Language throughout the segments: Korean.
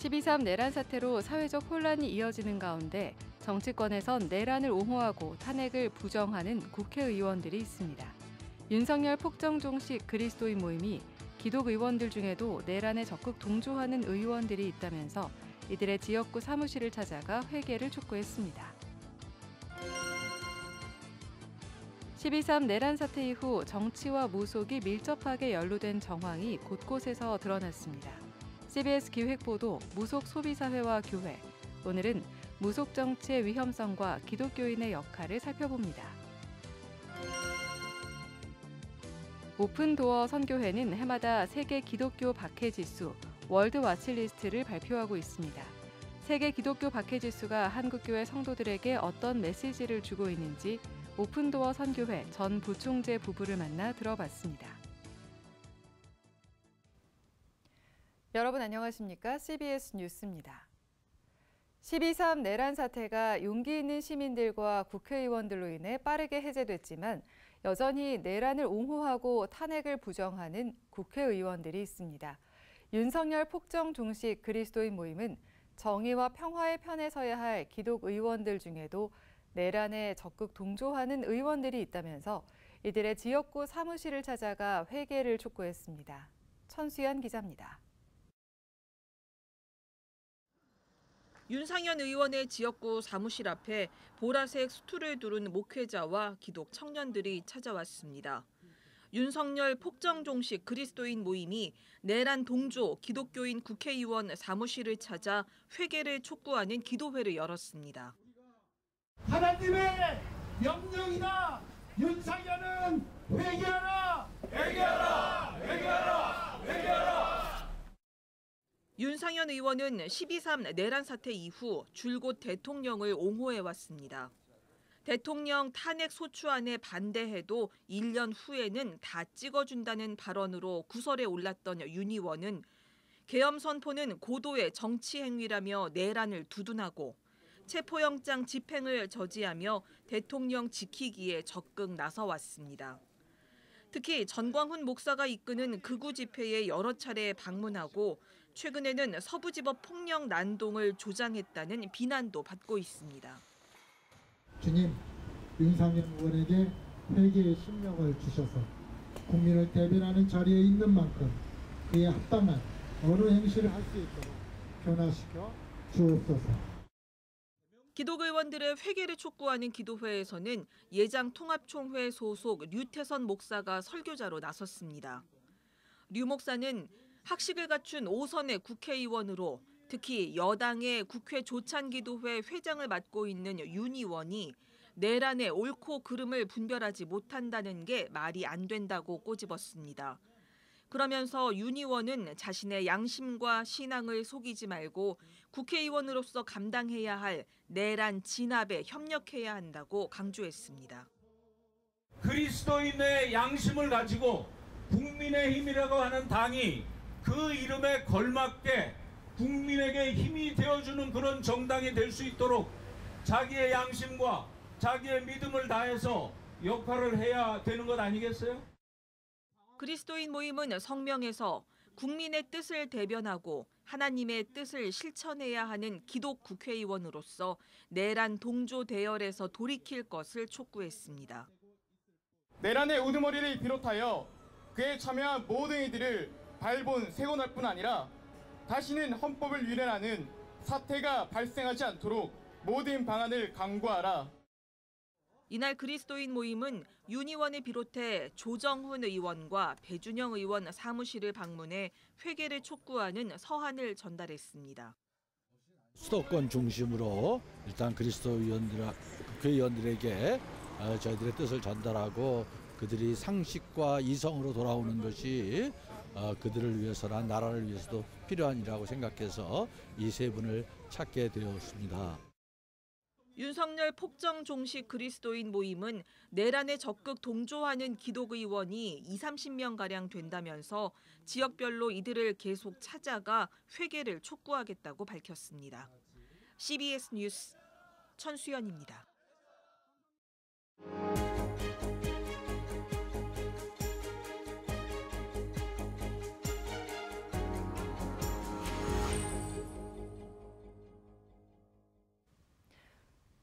12.3 내란 사태로 사회적 혼란이 이어지는 가운데 정치권에선 내란을 옹호하고 탄핵을 부정하는 국회의원들이 있습니다. 윤석열 폭정종식 그리스도인 모임이 기독 의원들 중에도 내란에 적극 동조하는 의원들이 있다면서 이들의 지역구 사무실을 찾아가 회개를 촉구했습니다. 12.3 내란 사태 이후 정치와 무속이 밀접하게 연루된 정황이 곳곳에서 드러났습니다. CBS 기획보도 무속 소비사회와 교회, 오늘은 무속 정치의 위험성과 기독교인의 역할을 살펴봅니다. 오픈도어 선교회는 해마다 세계 기독교 박해지수 월드 와치리스트를 발표하고 있습니다. 세계 기독교 박해지수가 한국교회 성도들에게 어떤 메시지를 주고 있는지 오픈도어 선교회 전 부총재 부부를 만나 들어봤습니다. 여러분 안녕하십니까? CBS 뉴스입니다. 12.3 내란 사태가 용기 있는 시민들과 국회의원들로 인해 빠르게 해제됐지만 여전히 내란을 옹호하고 탄핵을 부정하는 국회의원들이 있습니다. 윤석열 폭정 종식 그리스도인 모임은 정의와 평화의 편에 서야 할 기독 의원들 중에도 내란에 적극 동조하는 의원들이 있다면서 이들의 지역구 사무실을 찾아가 회개를 촉구했습니다. 천수연 기자입니다. 윤상현 의원의 지역구 사무실 앞에 보라색 수투를 두른 목회자와 기독 청년들이 찾아왔습니다. 윤석열 폭정종식 그리스도인 모임이 내란 동조 기독교인 국회의원 사무실을 찾아 회개를 촉구하는 기도회를 열었습니다. 하나님의 명령이다. 윤상현은 회개하라. 회개하라. 회개하라. 회개하라. 윤상현 의원은 12.3 내란 사태 이후 줄곧 대통령을 옹호해왔습니다. 대통령 탄핵 소추안에 반대해도 1년 후에는 다 찍어준다는 발언으로 구설에 올랐던 윤 의원은 계엄 선포는 고도의 정치 행위라며 내란을 두둔하고 체포영장 집행을 저지하며 대통령 지키기에 적극 나서왔습니다. 특히 전광훈 목사가 이끄는 극우 집회에 여러 차례 방문하고 최근에는 서부지법 폭력 난동을 조장했다는 비난도 받고 있습니다. 주님, 윤상현 의원에게 회개의 심령을 주셔서 국민을 대변하는 자리에 있는 만큼 그에 합당한 어느 행실을 할 수 있도록 변화시켜 주옵소서. 기독의원들의 회개를 촉구하는 기도회에서는 예장통합총회 소속 류태선 목사가 설교자로 나섰습니다. 류 목사는 학식을 갖춘 5선의 국회의원으로 특히 여당의 국회 조찬기도회 회장을 맡고 있는 윤 의원이 내란의 옳고 그름을 분별하지 못한다는 게 말이 안 된다고 꼬집었습니다. 그러면서 윤 의원은 자신의 양심과 신앙을 속이지 말고 국회의원으로서 감당해야 할 내란 진압에 협력해야 한다고 강조했습니다. 그리스도인의 양심을 가지고 국민의힘이라고 하는 당이 그 이름에 걸맞게 국민에게 힘이 되어주는 그런 정당이 될 수 있도록 자기의 양심과 자기의 믿음을 다해서 역할을 해야 되는 것 아니겠어요? 그리스도인 모임은 성명에서 국민의 뜻을 대변하고 하나님의 뜻을 실천해야 하는 기독 국회의원으로서 내란 동조 대열에서 돌이킬 것을 촉구했습니다. 내란의 우두머리를 비롯하여 그에 참여한 모든 이들을 발본 세곤할 뿐 아니라 다시는 헌법을 위반하는 사태가 발생하지 않도록 모든 방안을 강구하라. 이날 그리스도인 모임은 윤 의원을 비롯해 조정훈 의원과 배준영 의원 사무실을 방문해 회개를 촉구하는 서한을 전달했습니다. 수도권 중심으로 일단 국회의원들에게 저희들의 뜻을 전달하고 그들이 상식과 이성으로 돌아오는 것이 그들을 위해서나 나라를 위해서도 필요한 일이라고 생각해서 이 세 분을 찾게 되었습니다. 윤석열 폭정 종식 그리스도인 모임은 내란에 적극 동조하는 기독의원이 20-30명가량 된다면서 지역별로 이들을 계속 찾아가 회개를 촉구하겠다고 밝혔습니다. CBS 뉴스 천수연입니다.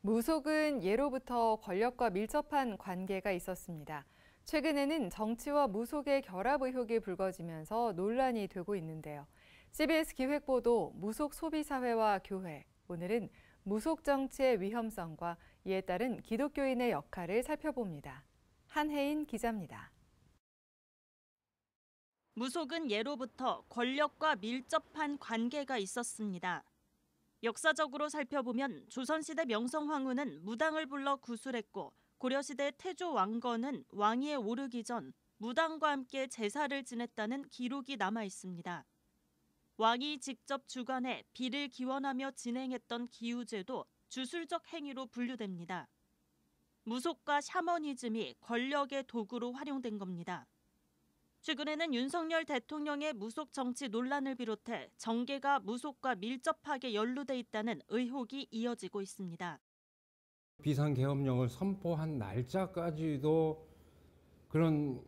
무속은 예로부터 권력과 밀접한 관계가 있었습니다. 최근에는 정치와 무속의 결합 의혹이 불거지면서 논란이 되고 있는데요. CBS 기획보도 무속 소비사회와 교회, 오늘은 무속 정치의 위험성과 이에 따른 기독교인의 역할을 살펴봅니다. 한혜인 기자입니다. 무속은 예로부터 권력과 밀접한 관계가 있었습니다. 역사적으로 살펴보면 조선시대 명성황후는 무당을 불러 구술했고 고려시대 태조 왕건은 왕위에 오르기 전 무당과 함께 제사를 지냈다는 기록이 남아 있습니다. 왕이 직접 주관해 비를 기원하며 진행했던 기우제도 주술적 행위로 분류됩니다. 무속과 샤머니즘이 권력의 도구로 활용된 겁니다. 최근에는 윤석열 대통령의 무속 정치 논란을 비롯해 정계가 무속과 밀접하게 연루돼 있다는 의혹이 이어지고 있습니다. 비상계엄령을 선포한 날짜까지도 그런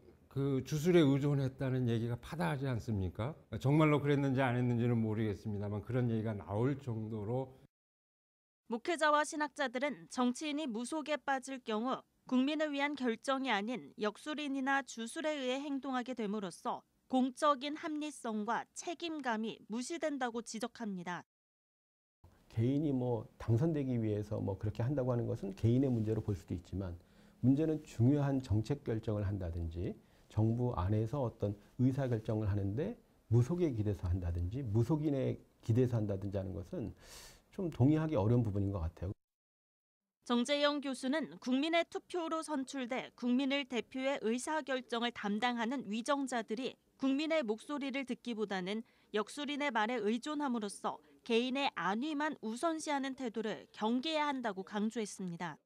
주술에 의존했다는 얘기가 파다하지 않습니까? 정말로 그랬는지 안 했는지는 모르겠습니다만 그런 얘기가 나올 정도로. 목회자와 신학자들은 정치인이 무속에 빠질 경우 국민을 위한 결정이 아닌 역술인이나 주술에 의해 행동하게 됨으로써 공적인 합리성과 책임감이 무시된다고 지적합니다. 개인이 당선되기 위해서 그렇게 한다고 하는 것은 개인의 문제로 볼 수도 있지만 문제는 중요한 정책 결정을 한다든지 정부 안에서 어떤 의사 결정을 하는데 무속에 기대서 한다든지 무속인에 기대서 한다든지 하는 것은 좀 동의하기 어려운 부분인 것 같아요. 정재영 교수는 국민의 투표로 선출돼 국민을 대표해 의사결정을 담당하는 위정자들이 국민의 목소리를 듣기보다는 역술인의 말에 의존함으로써 개인의 안위만 우선시하는 태도를 경계해야 한다고 강조했습니다.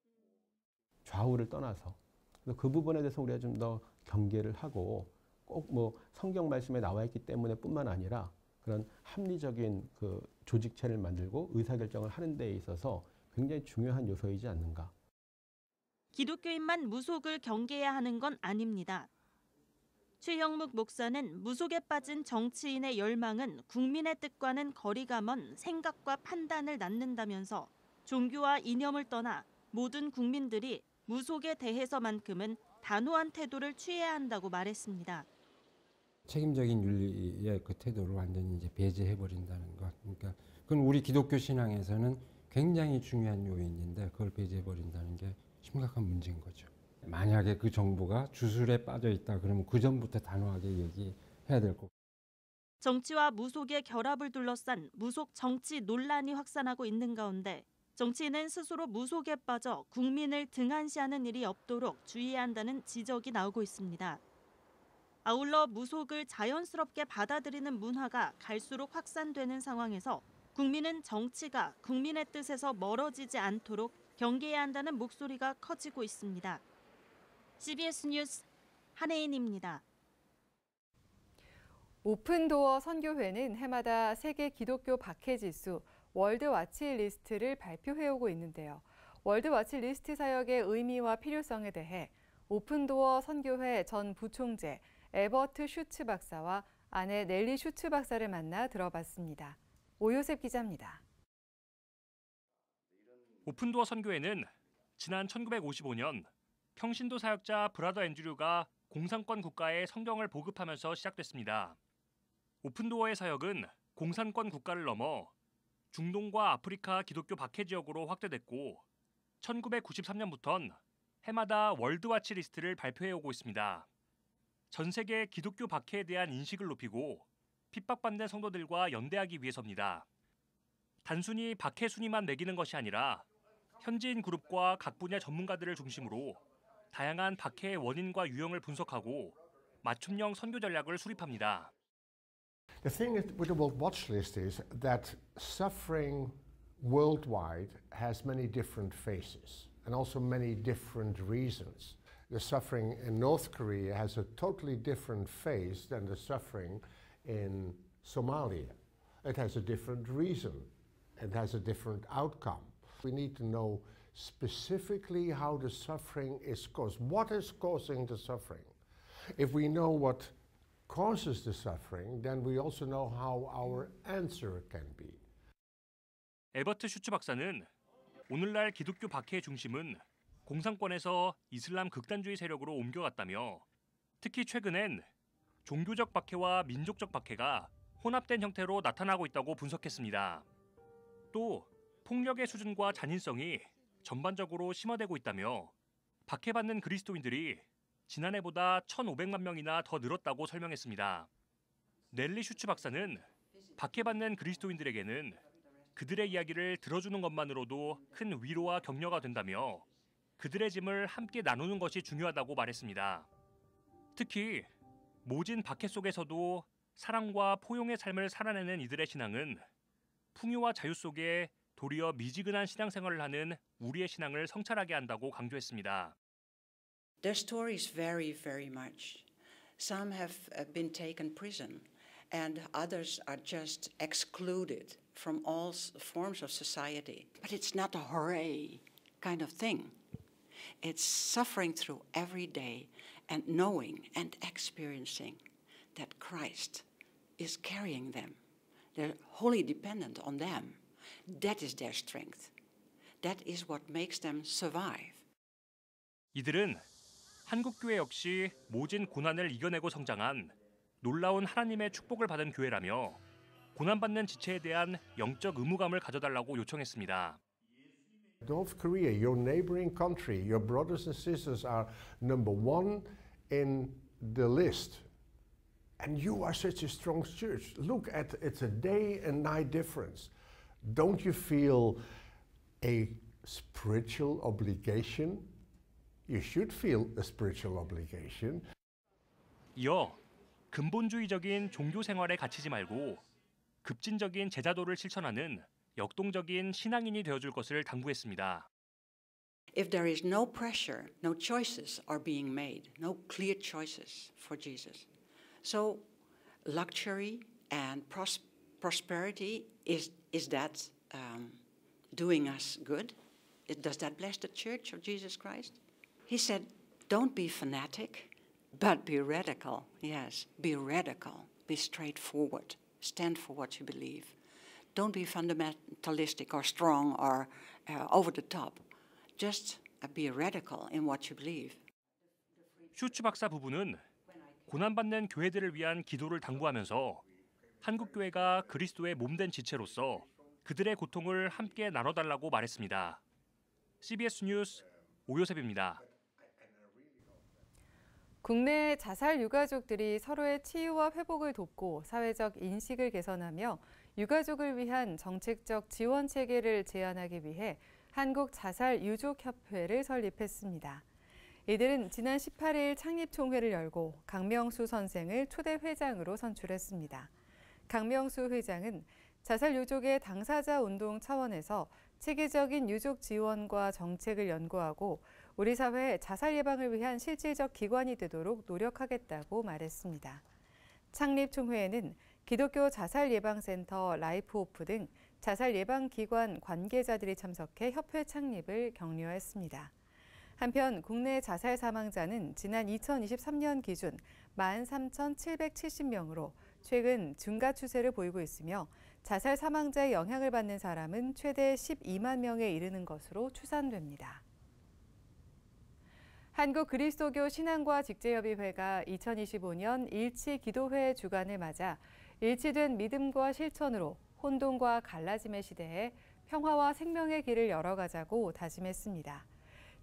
좌우를 떠나서 그 부분에 대해서 우리가 좀 더 경계를 하고 꼭 성경 말씀에 나와 있기 때문에 뿐만 아니라 그런 합리적인 조직체를 만들고 의사결정을 하는 데 있어서 굉장히 중요한 요소이지 않는가. 기독교인만 무속을 경계해야 하는 건 아닙니다. 최형묵 목사는 무속에 빠진 정치인의 열망은 국민의 뜻과는 거리가 먼 생각과 판단을 낳는다면서 종교와 이념을 떠나 모든 국민들이 무속에 대해서만큼은 단호한 태도를 취해야 한다고 말했습니다. 책임적인 윤리의 그 태도를 완전히 이제 배제해버린다는 것. 그러니까 그건 우리 기독교 신앙에서는 굉장히 중요한 요인인데 그걸 배제해버린다는 게 심각한 문제인 거죠. 만약에 그 정부가 주술에 빠져 있다 그러면 그 전부터 단호하게 얘기해야 될 거고. 정치와 무속의 결합을 둘러싼 무속 정치 논란이 확산하고 있는 가운데 정치인은 스스로 무속에 빠져 국민을 등한시하는 일이 없도록 주의해야 한다는 지적이 나오고 있습니다. 아울러 무속을 자연스럽게 받아들이는 문화가 갈수록 확산되는 상황에서 국민은 정치가 국민의 뜻에서 멀어지지 않도록 경계해야 한다는 목소리가 커지고 있습니다. CBS 뉴스 한혜인입니다. 오픈도어 선교회는 해마다 세계 기독교 박해지수 월드와치 리스트를 발표해오고 있는데요. 월드와치 리스트 사역의 의미와 필요성에 대해 오픈도어 선교회 전 부총재 에버트 슈츠 박사와 아내 넬리 슈츠 박사를 만나 들어봤습니다. 오요셉 기자입니다. 오픈도어 선교회는 지난 1955년 평신도 사역자 브라더 앤드류가 공산권 국가에 성경을 보급하면서 시작됐습니다. 오픈도어의 사역은 공산권 국가를 넘어 중동과 아프리카 기독교 박해 지역으로 확대됐고 1993년부터는 해마다 월드와치 리스트를 발표해오고 있습니다. 전 세계 기독교 박해에 대한 인식을 높이고 핍박받는 성도들과 연대하기 위해서입니다. 단순히 박해 순위만 매기는 것이 아니라 현지인 그룹과 각 분야 전문가들을 중심으로 다양한 박해의 원인과 유형을 분석하고 맞춤형 선교 전략을 수립합니다. The thing with the World Watch List is that suffering worldwide has many different faces and also many different reasons. The suffering in North Korea has a totally different face than the suffering in Somalia. It has a different reason. It has a different outcome. We need to know specifically how the suffering is caused. What is causing the suffering? If we know what causes the suffering, then we also know how our answer can be. 에버트 슈츠 박사는 오늘날 기독교 박해의 중심은 공산권에서 이슬람 극단주의 세력으로 옮겨갔다며 특히 최근엔 종교적 박해와 민족적 박해가 혼합된 형태로 나타나고 있다고 분석했습니다. 또 폭력의 수준과 잔인성이 전반적으로 심화되고 있다며 박해받는 그리스도인들이 지난해보다 1,500만 명이나 더 늘었다고 설명했습니다. 넬리 슈츠 박사는 박해받는 그리스도인들에게는 그들의 이야기를 들어주는 것만으로도 큰 위로와 격려가 된다며 그들의 짐을 함께 나누는 것이 중요하다고 말했습니다. 특히 모진 박해 속에서도 사랑과 포용의 삶을 살아내는 이들의 신앙은 풍요와 자유 속에 도리어 미지근한 신앙생활을 하는 우리의 신앙을 성찰하게 한다고 강조했습니다. Their stories vary very much. Some have been taken prison, and others are just excluded from all forms of society. But it's not a hooray kind of thing. It's suffering through every day and knowing and experiencing that Christ is carrying them. They're wholly dependent on them. That is their strength. That is what makes them survive. 이들은 한국 교회 역시 모진 고난을 이겨내고 성장한 놀라운 하나님의 축복을 받은 교회라며 고난받는 지체에 대한 영적 의무감을 가져달라고 요청했습니다. North Korea, your neighboring country, your brothers and sisters are number one in the list. And you are such a strong church. Look at it's a day and night difference. Don't you feel a spiritual obligation? You should feel a spiritual obligation. 이어 근본주의적인 종교 생활에 갇히지 말고 급진적인 제자도를 실천하는 역동적인 신앙인이 되어줄 것을 당부했습니다. If there is no pressure, no choices are being made, no clear choices for Jesus. So luxury and prosperity, is that doing us good? Does that bless the Church of Jesus Christ? He said, don't be fanatic, but be radical. Yes, be radical, be straightforward, stand for what you believe. Don't be fundamentalistic or strong or over the top. Just be radical in what you believe. 슈츠 박사 부부는 고난받는 교회들을 위한 기도를 당부하면서 한국 교회가 그리스도의 몸된 지체로서 그들의 고통을 함께 나눠달라고 말했습니다. CBS 뉴스 오요셉입니다. 국내 자살 유가족들이 서로의 치유와 회복을 돕고 사회적 인식을 개선하며 유가족을 위한 정책적 지원 체계를 제안하기 위해 한국자살유족협회를 설립했습니다. 이들은 지난 18일 창립총회를 열고 강명수 선생을 초대 회장으로 선출했습니다. 강명수 회장은 자살유족의 당사자 운동 차원에서 체계적인 유족 지원과 정책을 연구하고 우리 사회의 자살 예방을 위한 실질적 기관이 되도록 노력하겠다고 말했습니다. 창립총회에는 기독교 자살예방센터 라이프호프 등 자살예방기관 관계자들이 참석해 협회 창립을 격려했습니다. 한편 국내 자살 사망자는 지난 2023년 기준 13,770명으로 최근 증가 추세를 보이고 있으며 자살 사망자의 영향을 받는 사람은 최대 12만 명에 이르는 것으로 추산됩니다. 한국그리스도교 신앙과 직제협의회가 2025년 일치기도회 주간을 맞아 일치된 믿음과 실천으로 혼돈과 갈라짐의 시대에 평화와 생명의 길을 열어가자고 다짐했습니다.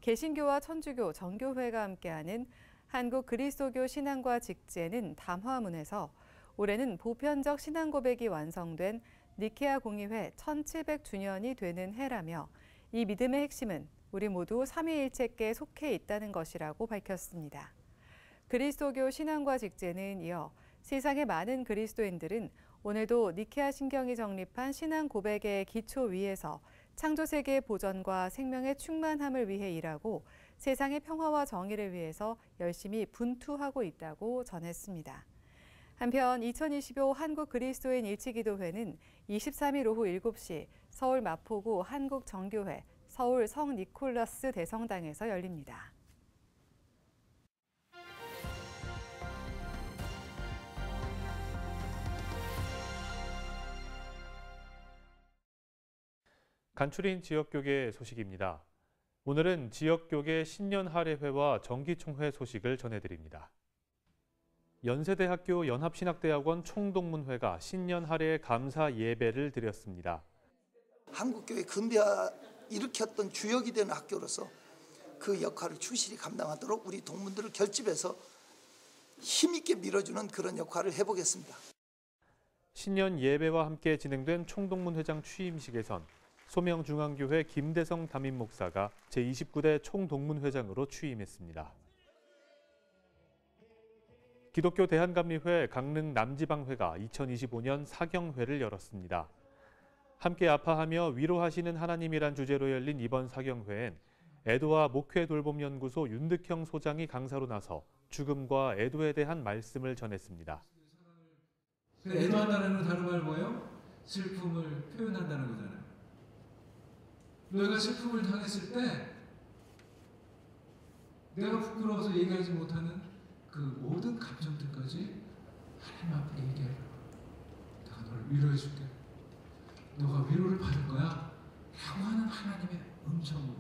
개신교와 천주교, 정교회가 함께하는 한국그리스도교 신앙과 직제는 담화문에서 올해는 보편적 신앙 고백이 완성된 니케아 공의회 1700주년이 되는 해라며 이 믿음의 핵심은 우리 모두 삼위일체께 속해 있다는 것이라고 밝혔습니다. 그리스도교 신앙과 직제는 이어 세상의 많은 그리스도인들은 오늘도 니케아 신경이 정립한 신앙 고백의 기초 위에서 창조세계의 보전과 생명의 충만함을 위해 일하고 세상의 평화와 정의를 위해서 열심히 분투하고 있다고 전했습니다. 한편 2025 한국그리스도인 일치기도회는 23일 오후 7시 서울 마포구 한국정교회 서울 성니콜라스 대성당에서 열립니다. 간추린 지역교계 소식입니다. 오늘은 지역교계 신년 할애회와 정기총회 소식을 전해드립니다. 연세대학교 연합신학대학원 총동문회가 신년 할애 감사 예배를 드렸습니다. 한국교회 근대화 일으켰던 주역이 되는 학교로서 그 역할을 충실히 감당하도록 우리 동문들을 결집해서 힘있게 밀어주는 그런 역할을 해보겠습니다. 신년 예배와 함께 진행된 총동문회장 취임식에선 소명중앙교회 김대성 담임 목사가 제29대 총동문회장으로 취임했습니다. 기독교 대한감리회 강릉 남지방회가 2025년 사경회를 열었습니다. 함께 아파하며 위로하시는 하나님이란 주제로 열린 이번 사경회엔 애도와 목회 돌봄 연구소 윤득형 소장이 강사로 나서 죽음과 애도에 대한 말씀을 전했습니다. 애도한다는 건 다른 말 뭐예요? 슬픔을 표현한다는 거잖아요. 너희가 슬픔을 당했을 때 내가 부끄러워서 얘기하지 못하는 그 모든 감정들까지 하나님 앞에 얘기해라. 내가 너를 위로해 줄게. 너가 위로를 받을 거야. 라고 하는 하나님의 음성으로.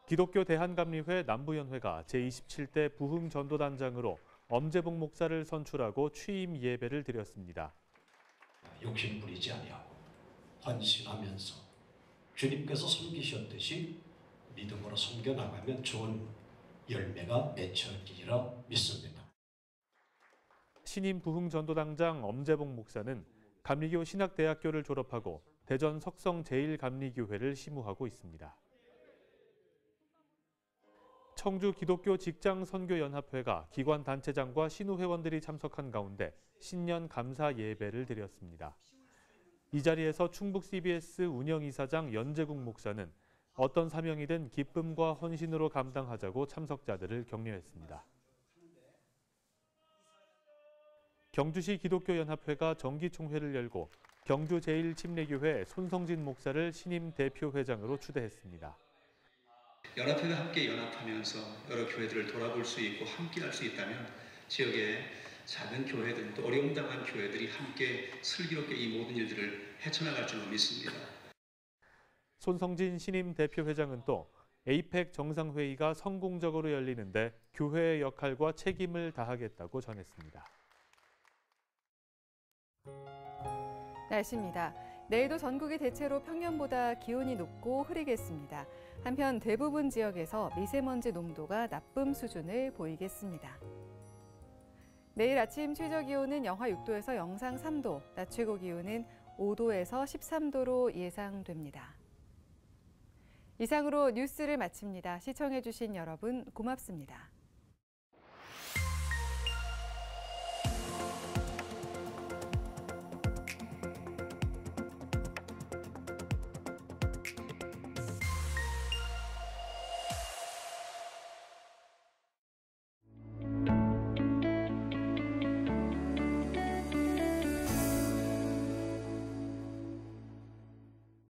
기독교 대한감리회 남부연회가 제27대 부흥전도단장으로 엄재봉 목사를 선출하고 취임 예배를 드렸습니다. 욕심 부리지 아니하고 헌신하면서 주님께서 섬기셨듯이 믿음으로 섬겨나가면 좋은 열매가 맺혀지리라 믿습니다. 신임 부흥전도당장 엄재봉 목사는 감리교 신학대학교를 졸업하고 대전 석성 제1감리교회를 시무하고 있습니다. 청주 기독교 직장선교연합회가 기관단체장과 신우회원들이 참석한 가운데 신년 감사 예배를 드렸습니다. 이 자리에서 충북 CBS 운영이사장 연재국 목사는 어떤 사명이든 기쁨과 헌신으로 감당하자고 참석자들을 격려했습니다. 경주시 기독교연합회가 정기총회를 열고 경주 제1침례교회 손성진 목사를 신임 대표회장으로 추대했습니다. 연합회가 함께 연합하면서 여러 교회들을 돌아볼 수 있고 함께 할 수 있다면 지역의 작은 교회들 또 어려움 당한 교회들이 함께 슬기롭게 이 모든 일들을 헤쳐나갈 줄 믿습니다. 손성진 신임 대표회장은 또 에이펙 정상회의가 성공적으로 열리는데 교회의 역할과 책임을 다하겠다고 전했습니다. 날씨입니다. 내일도 전국이 대체로 평년보다 기온이 높고 흐리겠습니다. 한편 대부분 지역에서 미세먼지 농도가 나쁨 수준을 보이겠습니다. 내일 아침 최저기온은 영하 6도에서 영상 3도, 낮 최고 기온은 5도에서 13도로 예상됩니다. 이상으로 뉴스를 마칩니다. 시청해주신 여러분 고맙습니다.